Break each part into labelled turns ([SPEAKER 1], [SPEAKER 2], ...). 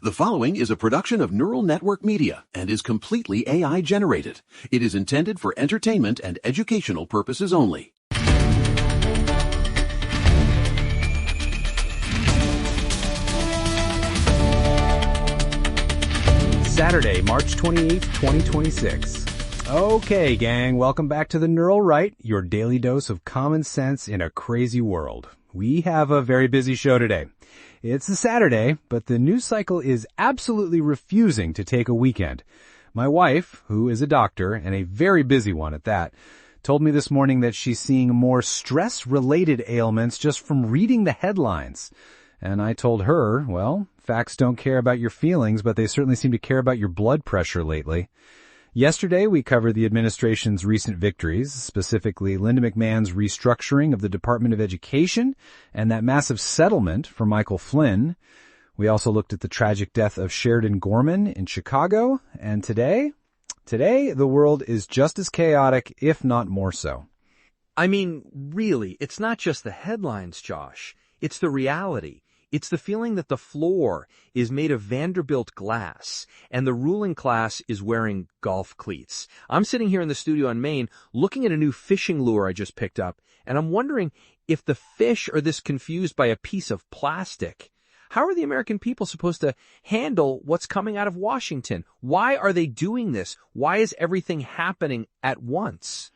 [SPEAKER 1] The following is a production of Neural Network Media and is completely AI generated. It is intended for entertainment and educational purposes only.
[SPEAKER 2] Saturday, March 28th, 2026. Okay, gang, welcome back to the Neural Right, your daily dose of common sense in a crazy world. We have a very busy show today. It's a Saturday, but the news cycle is absolutely refusing to take a weekend. My wife, who is a doctor, and a very busy one at that, told me this morning that she's seeing more stress-related ailments just from reading the headlines. And I told her, well, facts don't care about your feelings, but they certainly seem to care about your blood pressure lately. Yesterday, we covered the administration's recent victories, specifically Linda McMahon's restructuring of the Department of Education and that massive settlement for Michael Flynn. We also looked at the tragic death of Sheridan Gorman in Chicago. And today, the world is just as chaotic, if not more so.
[SPEAKER 3] I mean, really, it's not just the headlines, Josh. It's the reality. It's the feeling that the floor is made of Vanderbilt glass and the ruling class is wearing golf cleats. I'm sitting here in the studio in Maine looking at a new fishing lure I just picked up, and I'm wondering if the fish are this confused by a piece of plastic. How are the American people supposed to handle what's coming out of Washington? Why are they doing this? Why is everything happening at once?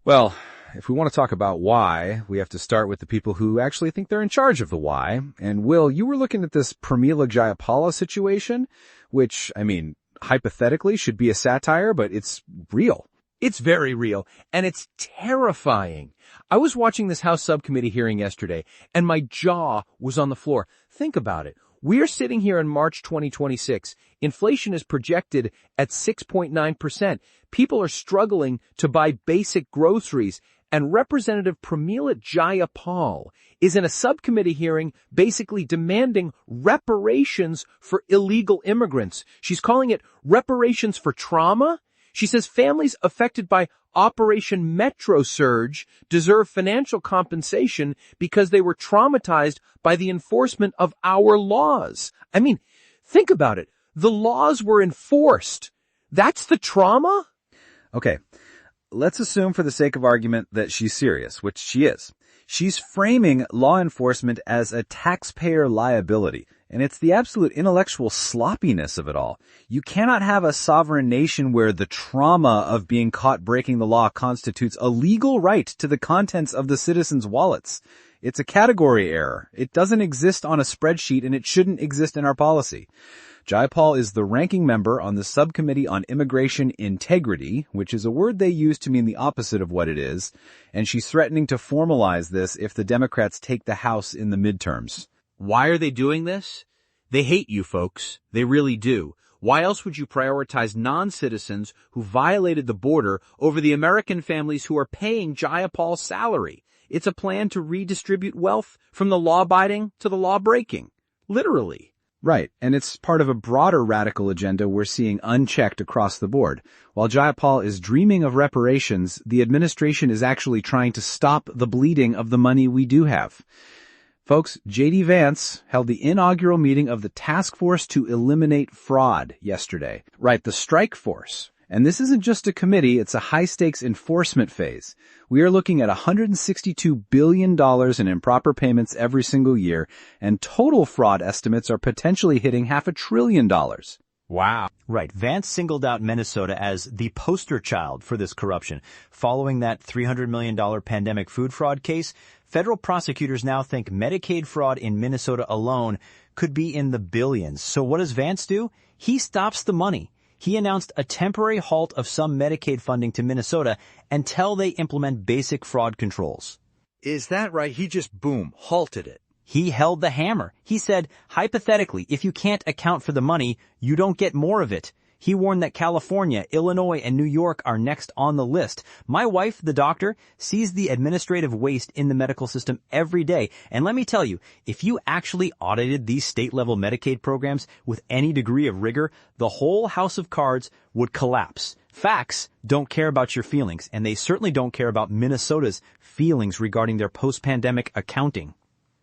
[SPEAKER 2] Well, if we want to talk about why, we have to start with the people who actually think they're in charge of the why. And Will, you were looking at this Pramila Jayapala situation, which, I mean, hypothetically should be a satire, but it's real.
[SPEAKER 3] It's very real, and it's terrifying. I was watching this House subcommittee hearing yesterday, and my jaw was on the floor. Think about it. We're sitting here in March 2026. Inflation is projected at 6.9%. People are struggling to buy basic groceries. And Representative Pramila Jayapal is in a subcommittee hearing basically demanding reparations for illegal immigrants. She's calling it reparations for trauma. She says families affected by Operation Metro Surge deserve financial compensation because they were traumatized by the enforcement of our laws. I mean, think about it. The laws were enforced. That's the trauma?
[SPEAKER 2] Okay. Let's assume for the sake of argument that she's serious, which she is. She's framing law enforcement as a taxpayer liability, and it's the absolute intellectual sloppiness of it all. You cannot have a sovereign nation where the trauma of being caught breaking the law constitutes a legal right to the contents of the citizens' wallets. It's a category error. It doesn't exist on a spreadsheet, and it shouldn't exist in our policy. Jayapal is the ranking member on the Subcommittee on Immigration Integrity, which is a word they use to mean the opposite of what it is, and she's threatening to formalize this if the Democrats take the House in the midterms.
[SPEAKER 3] Why are they doing this? They hate you, folks. They really do. Why else would you prioritize non-citizens who violated the border over the American families who are paying Jayapal's salary? It's a plan to redistribute wealth from the law-abiding to the law-breaking. Literally.
[SPEAKER 2] Right, and it's part of a broader radical agenda we're seeing unchecked across the board. While Jayapal is dreaming of reparations, the administration is actually trying to stop the bleeding of the money we do have. Folks, J.D. Vance held the inaugural meeting of the Task Force to Eliminate Fraud yesterday. Right, the strike force. And this isn't just a committee, it's a high-stakes enforcement phase. We are looking at $162 billion in improper payments every single year, and total fraud estimates are potentially hitting $500 billion.
[SPEAKER 3] Wow.
[SPEAKER 4] Right. Vance singled out Minnesota as the poster child for this corruption. Following that $300 million pandemic food fraud case, federal prosecutors now think Medicaid fraud in Minnesota alone could be in the billions. So what does Vance do? He stops the money. He announced a temporary halt of some Medicaid funding to Minnesota until they implement basic fraud controls.
[SPEAKER 3] Is that right? He just, boom, halted it.
[SPEAKER 4] He held the hammer. He said, hypothetically, if you can't account for the money, you don't get more of it. He warned that California, Illinois, and New York are next on the list. My wife, the doctor, sees the administrative waste in the medical system every day. And let me tell you, if you actually audited these state-level Medicaid programs with any degree of rigor, the whole house of cards would collapse. Facts don't care about your feelings, and they certainly don't care about Minnesota's feelings regarding their post-pandemic accounting.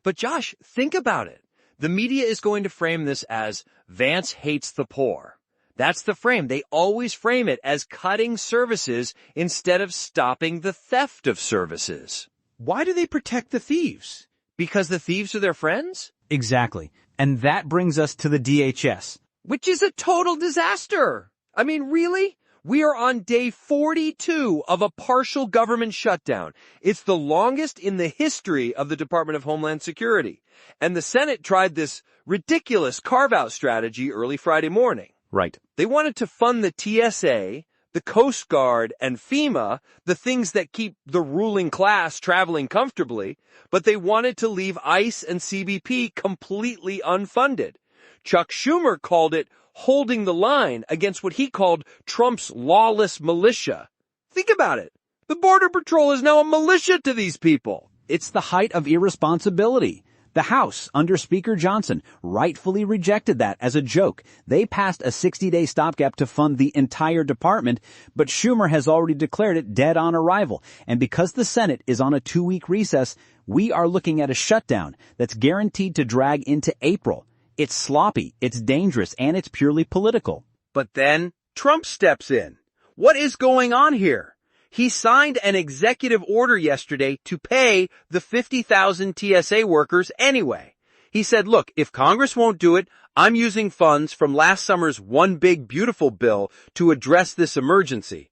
[SPEAKER 3] But Josh, think about it. The media is going to frame this as Vance hates the poor. That's the frame. They always frame it as cutting services instead of stopping the theft of services. Why do they protect the thieves? Because the thieves are their friends?
[SPEAKER 4] Exactly. And that brings us to the DHS.
[SPEAKER 3] Which is a total disaster. I mean, really? We are on day 42 of a partial government shutdown. It's the longest in the history of the Department of Homeland Security. And the Senate tried this ridiculous carve-out strategy early Friday morning.
[SPEAKER 4] Right.
[SPEAKER 3] They wanted to fund the TSA, the Coast Guard, and FEMA, the things that keep the ruling class traveling comfortably, but they wanted to leave ICE and CBP completely unfunded. Chuck Schumer called it holding the line against what he called Trump's lawless militia. Think about it. The Border Patrol is now a militia to these people.
[SPEAKER 4] It's the height of irresponsibility. The House, under Speaker Johnson, rightfully rejected that as a joke. They passed a 60-day stopgap to fund the entire department, but Schumer has already declared it dead on arrival. And because the Senate is on a 2-week recess, we are looking at a shutdown that's guaranteed to drag into April. It's sloppy, it's dangerous, and it's purely political.
[SPEAKER 3] But then Trump steps in. What is going on here? He signed an executive order yesterday to pay the 50,000 TSA workers anyway. He said, look, if Congress won't do it, I'm using funds from last summer's One Big Beautiful bill to address this emergency.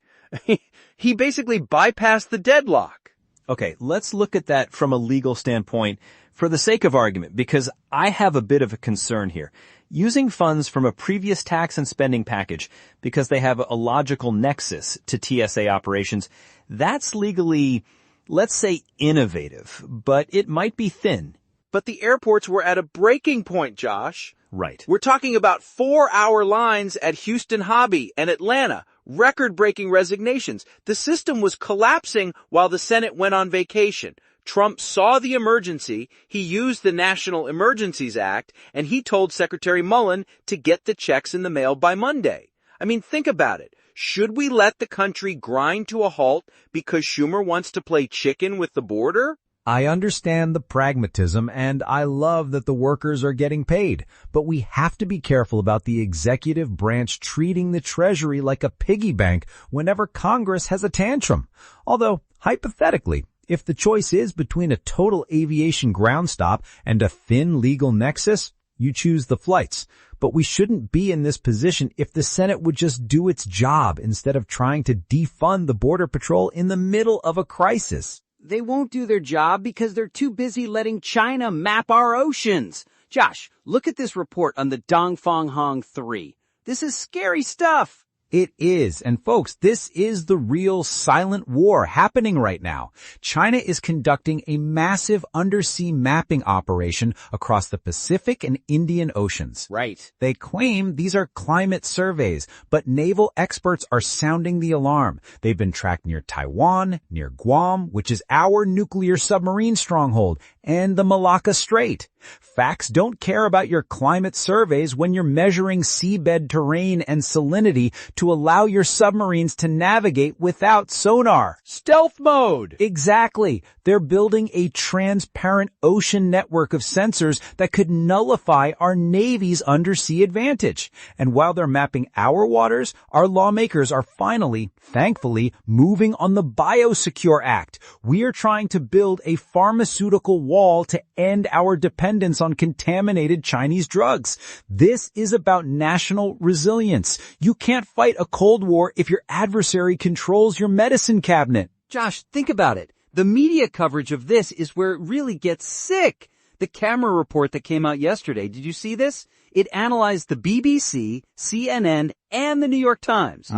[SPEAKER 3] He basically bypassed the deadlock.
[SPEAKER 4] Okay, let's look at that from a legal standpoint for the sake of argument, because I have a bit of a concern here. Using funds from a previous tax and spending package because they have a logical nexus to TSA operations, that's legally, let's say, innovative, but it might be thin.
[SPEAKER 3] But the airports were at a breaking point, Josh.
[SPEAKER 4] Right.
[SPEAKER 3] We're talking about 4-hour lines at Houston Hobby and Atlanta, record-breaking resignations. The system was collapsing while the Senate went on vacation. Trump saw the emergency, he used the National Emergencies Act, and he told Secretary Mullen to get the checks in the mail by Monday. I mean, think about it. Should we let the country grind to a halt because Schumer wants to play chicken with the border?
[SPEAKER 2] I understand the pragmatism, and I love that the workers are getting paid, but we have to be careful about the executive branch treating the Treasury like a piggy bank whenever Congress has a tantrum. Although, hypothetically, if the choice is between a total aviation ground stop and a thin legal nexus, you choose the flights. But we shouldn't be in this position if the Senate would just do its job instead of trying to defund the Border Patrol in the middle of a crisis.
[SPEAKER 5] They won't do their job because they're too busy letting China map our oceans. Josh, look at this report on the Dongfang Hong 3. This is scary stuff.
[SPEAKER 2] It is. And folks, this is the real silent war happening right now. China is conducting a massive undersea mapping operation across the Pacific and Indian Oceans.
[SPEAKER 5] Right.
[SPEAKER 2] They claim these are climate surveys, but naval experts are sounding the alarm. They've been tracked near Taiwan, near Guam, which is our nuclear submarine stronghold, and the Malacca Strait. Facts don't care about your climate surveys when you're measuring seabed terrain and salinity to allow your submarines to navigate without sonar.
[SPEAKER 3] Stealth mode!
[SPEAKER 2] Exactly. They're building a transparent ocean network of sensors that could nullify our Navy's undersea advantage. And while they're mapping our waters, our lawmakers are finally, thankfully, moving on the Biosecure Act. We are trying to build a pharmaceutical wall to end our dependence on contaminated Chinese drugs. This is about national resilience. You can't fight a Cold War if your adversary controls your medicine cabinet.
[SPEAKER 5] Josh, think about it. The media coverage of this is where it really gets sick. The camera report that came out yesterday, did you see this? It analyzed the BBC, CNN, and the New York Times.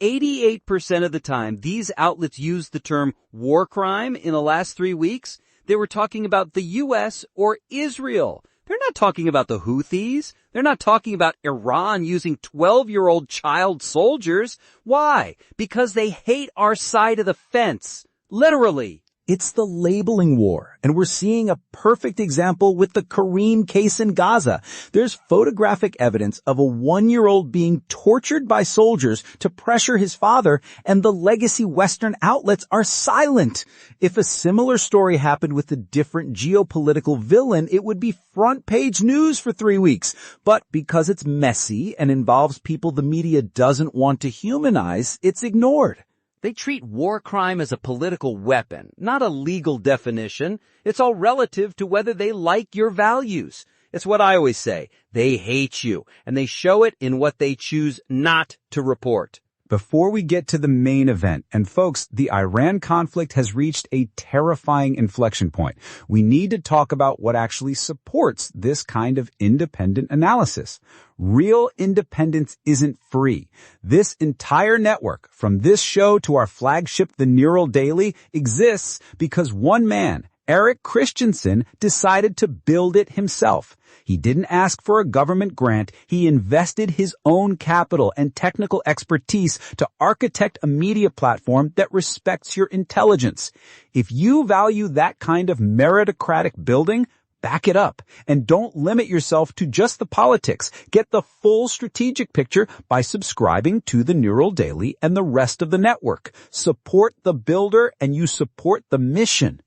[SPEAKER 5] 88% of the time, these outlets used the term war crime in the last 3 weeks. They were talking about the U.S. or Israel. They're not talking about the Houthis. They're not talking about Iran using 12-year-old child soldiers. Why? Because they hate our side of the fence. Literally.
[SPEAKER 4] It's the labeling war, and we're seeing a perfect example with the Kareem case in Gaza. There's photographic evidence of a 1-year-old being tortured by soldiers to pressure his father, and the legacy Western outlets are silent. If a similar story happened with a different geopolitical villain, it would be front-page news for 3 weeks. But because it's messy and involves people the media doesn't want to humanize, it's ignored.
[SPEAKER 5] They treat war crime as a political weapon, not a legal definition. It's all relative to whether they like your values. It's what I always say. They hate you, and they show it in what they choose not to report.
[SPEAKER 2] Before we get to the main event, and folks, the Iran conflict has reached a terrifying inflection point. We need to talk about what actually supports this kind of independent analysis. Real independence isn't free. This entire network, from this show to our flagship, The Neural Daily, exists because one man, Eric Christensen, decided to build it himself. He didn't ask for a government grant. He invested his own capital and technical expertise to architect a media platform that respects your intelligence. If you value that kind of meritocratic building, back it up. And don't limit yourself to just the politics. Get the full strategic picture by subscribing to the Neural Daily and the rest of the network. Support the builder and you support the mission.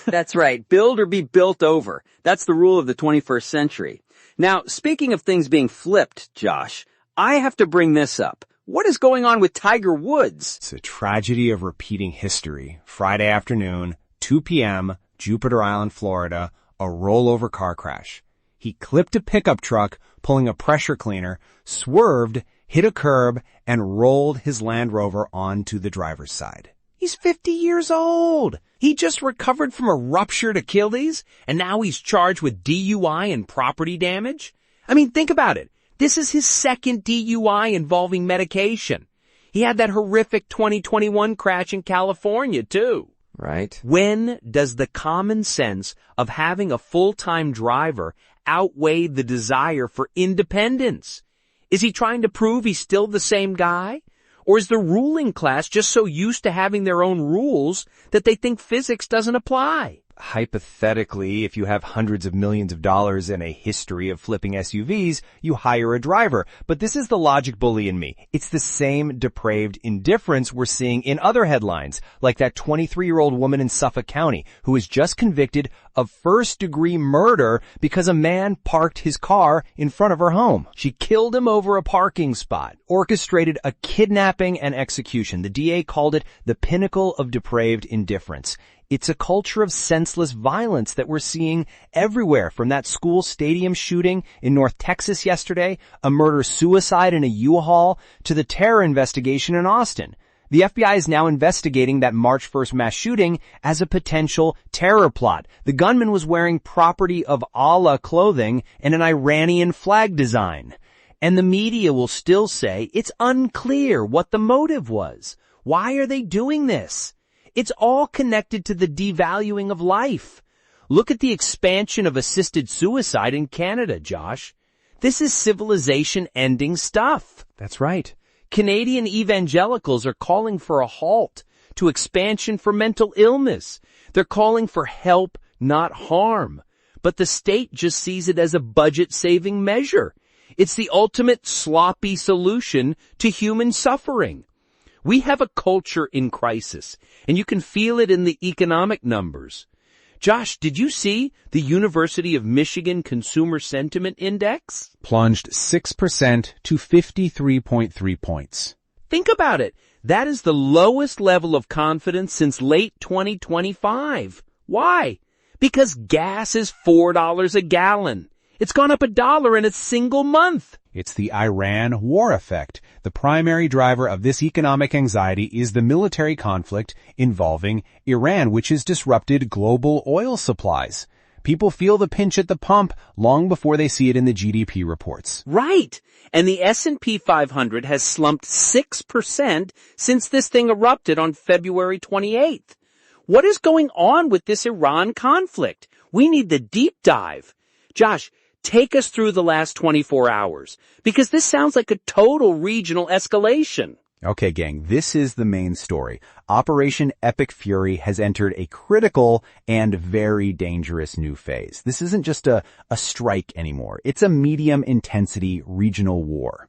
[SPEAKER 5] That's right. Build or be built over. That's the rule of the 21st century. Now, speaking of things being flipped, Josh, I have to bring this up. What is going on with Tiger Woods?
[SPEAKER 2] It's a tragedy of repeating history. Friday afternoon, 2 p.m., Jupiter Island, Florida, a rollover car crash. He clipped a pickup truck pulling a pressure cleaner, swerved, hit a curb, and rolled his Land Rover onto the driver's side.
[SPEAKER 3] He's 50 years old. He just recovered from a ruptured Achilles, and now he's charged with DUI and property damage. I mean, think about it. This is his second DUI involving medication. He had that horrific 2021 crash in California, too.
[SPEAKER 5] Right.
[SPEAKER 3] When does the common sense of having a full-time driver outweigh the desire for independence? Is he trying to prove he's still the same guy? Or is the ruling class just so used to having their own rules that they think physics doesn't apply?
[SPEAKER 2] Hypothetically, if you have hundreds of millions of dollars and a history of flipping SUVs, you hire a driver. But this is the logic bully in me. It's the same depraved indifference we're seeing in other headlines, like that 23-year-old woman in Suffolk County who was just convicted of first-degree murder because a man parked his car in front of her home. She killed him over a parking spot, orchestrated a kidnapping and execution. The DA called it the pinnacle of depraved indifference. It's a culture of senseless violence that we're seeing everywhere, from that school stadium shooting in North Texas yesterday, a murder-suicide in a U-Haul, to the terror investigation in Austin. The FBI is now investigating that March 1st mass shooting as a potential terror plot. The gunman was wearing property of Allah clothing and an Iranian flag design. And the media will still say it's unclear what the motive was. Why are they doing this? It's all connected to the devaluing of life. Look at the expansion of assisted suicide in Canada, Josh. This is civilization-ending stuff. That's right.
[SPEAKER 3] Canadian evangelicals are calling for a halt to expansion for mental illness. They're calling for help, not harm. But the state just sees it as a budget-saving measure. It's the ultimate sloppy solution to human suffering. We have a culture in crisis, and you can feel it in the economic numbers. Josh, did you see the University of Michigan Consumer Sentiment Index?
[SPEAKER 2] Plunged 6% to 53.3 points.
[SPEAKER 3] Think about it. That is the lowest level of confidence since late 2025. Why? Because gas is $4 a gallon. It's gone up $1 in a single month.
[SPEAKER 2] It's the Iran war effect. The primary driver of this economic anxiety is the military conflict involving Iran, which has disrupted global oil supplies. People feel the pinch at the pump long before they see it in the GDP reports.
[SPEAKER 3] Right. And the S&P 500 has slumped 6% since this thing erupted on February 28th. What is going on with this Iran conflict? We need the deep dive. Josh, take us through the last 24 hours, because this sounds like a total regional escalation.
[SPEAKER 2] Okay, gang, this is the main story. Operation Epic Fury has entered a critical and very dangerous new phase. This isn't just a strike anymore. It's a medium-intensity regional war.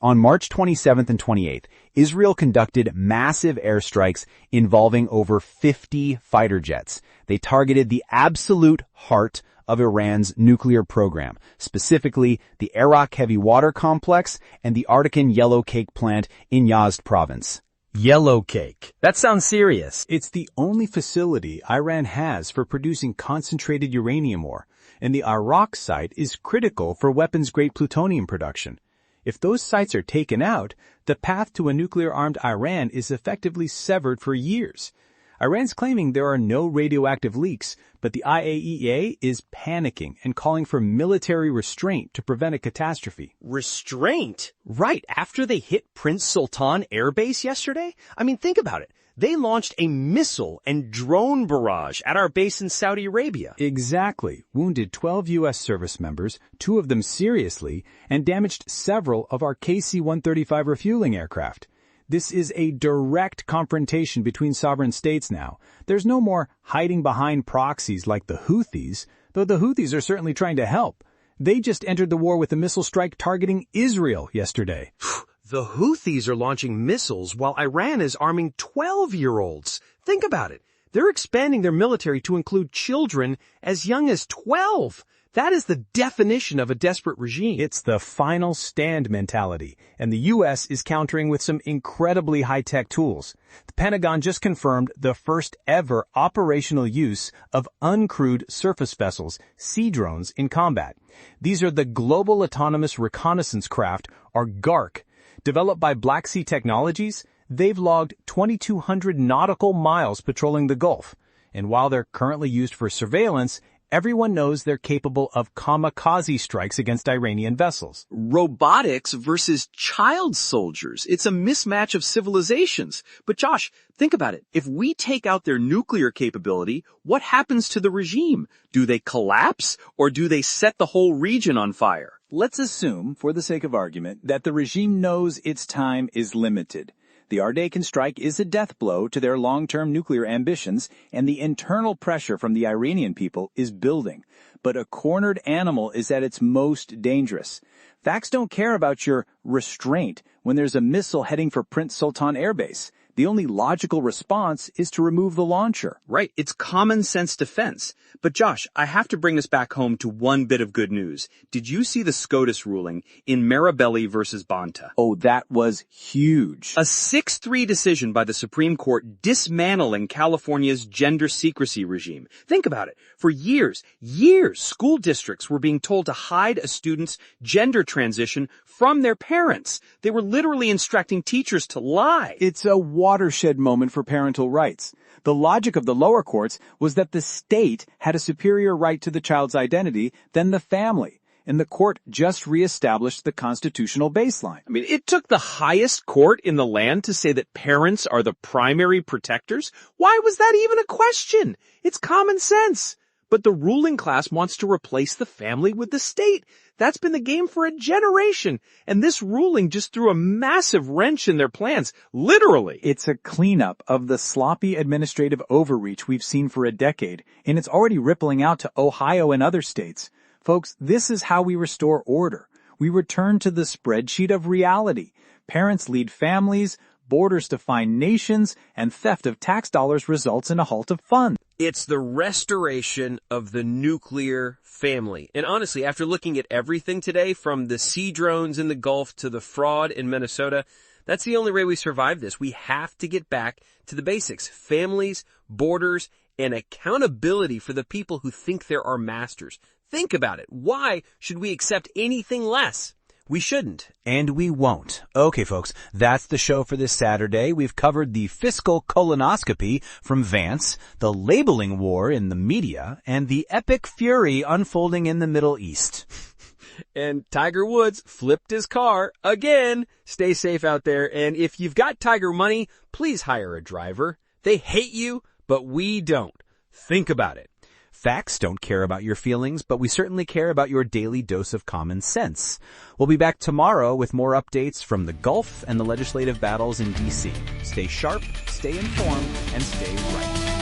[SPEAKER 2] On March 27th and 28th, Israel conducted massive airstrikes involving over 50 fighter jets. They targeted the absolute heart of Iran's nuclear program, specifically the Arak Heavy Water Complex and the Artican Yellow Cake plant in Yazd province.
[SPEAKER 3] Yellow cake. That sounds serious.
[SPEAKER 2] It's the only facility Iran has for producing concentrated uranium ore, and the Arak site is critical for weapons-grade plutonium production. If those sites are taken out, the path to a nuclear-armed Iran is effectively severed for years. Iran's claiming there are no radioactive leaks, but the IAEA is panicking and calling for military restraint to prevent a catastrophe.
[SPEAKER 3] Restraint? Right, after they hit Prince Sultan Air Base yesterday? I mean, think about it. They launched a missile and drone barrage at our base in Saudi Arabia.
[SPEAKER 2] Exactly. Wounded 12 U.S. service members, 2 of them seriously, and damaged several of our KC-135 refueling aircraft. This is a direct confrontation between sovereign states now. There's no more hiding behind proxies like the Houthis, though the Houthis are certainly trying to help. They just entered the war with a missile strike targeting Israel yesterday.
[SPEAKER 3] The Houthis are launching missiles while Iran is arming 12-year-olds. Think about it. They're expanding their military to include children as young as 12. That is the definition of a desperate regime.
[SPEAKER 2] It's the final stand mentality, and the U.S. is countering with some incredibly high-tech tools. The Pentagon just confirmed the first ever operational use of uncrewed surface vessels, sea drones, in combat. These are the Global Autonomous Reconnaissance Craft, or GARC. Developed by Black Sea Technologies, they've logged 2,200 nautical miles patrolling the Gulf. And while they're currently used for surveillance, everyone knows they're capable of kamikaze strikes against Iranian vessels.
[SPEAKER 5] Robotics versus child soldiers. It's a mismatch of civilizations. But Josh, think about it. If we take out their nuclear capability, what happens to the regime? Do they collapse or do they set the whole region on fire?
[SPEAKER 6] Let's assume, for the sake of argument, that the regime knows its time is limited. The Ardecan strike is a death blow to their long-term nuclear ambitions, and the internal pressure from the Iranian people is building. But a cornered animal is at its most dangerous. Facts don't care about your restraint when there's a missile heading for Prince Sultan Air Base. The only logical response is to remove the launcher.
[SPEAKER 5] Right, it's common sense defense. But Josh, I have to bring us back home to one bit of good news. Did you see the SCOTUS ruling in Marabelli versus Bonta?
[SPEAKER 6] Oh, that was huge.
[SPEAKER 5] A 6-3 decision by the Supreme Court dismantling California's gender secrecy regime. Think about it. For years, school districts were being told to hide a student's gender transition from their parents. They were literally instructing teachers to lie.
[SPEAKER 6] It's a watershed moment for parental rights. The logic of the lower courts was that the state had a superior right to the child's identity than the family, and the court just reestablished the constitutional baseline.
[SPEAKER 5] I mean, it took the highest court in the land to say that parents are the primary protectors. Why was that even a question? It's common sense. But the ruling class wants to replace the family with the state. That's been the game for a generation. And this ruling just threw a massive wrench in their plans, literally.
[SPEAKER 6] It's a cleanup of the sloppy administrative overreach we've seen for a decade, and it's already rippling out to Ohio and other states. Folks, this is how we restore order. We return to the spreadsheet of reality. Parents lead families, borders define nations, and theft of tax dollars results in a halt of funds.
[SPEAKER 3] It's the restoration of the nuclear family. And honestly, after looking at everything today, from the sea drones in the Gulf to the fraud in Minnesota, that's the only way we survive this. We have to get back to the basics. Families, borders, and accountability for the people who think they're our masters. Think about it. Why should we accept anything less? We shouldn't.
[SPEAKER 2] And we won't. Okay, folks, that's the show for this Saturday. We've covered the fiscal colonoscopy from Vance, the labeling war in the media, and the epic fury unfolding in the Middle East.
[SPEAKER 3] And Tiger Woods flipped his car again. Stay safe out there. And if you've got Tiger money, please hire a driver. They hate you, but we don't. Think about it.
[SPEAKER 2] Facts don't care about your feelings, but we certainly care about your daily dose of common sense. We'll be back tomorrow with more updates from the Gulf and the legislative battles in D.C. Stay sharp, stay informed, and stay right.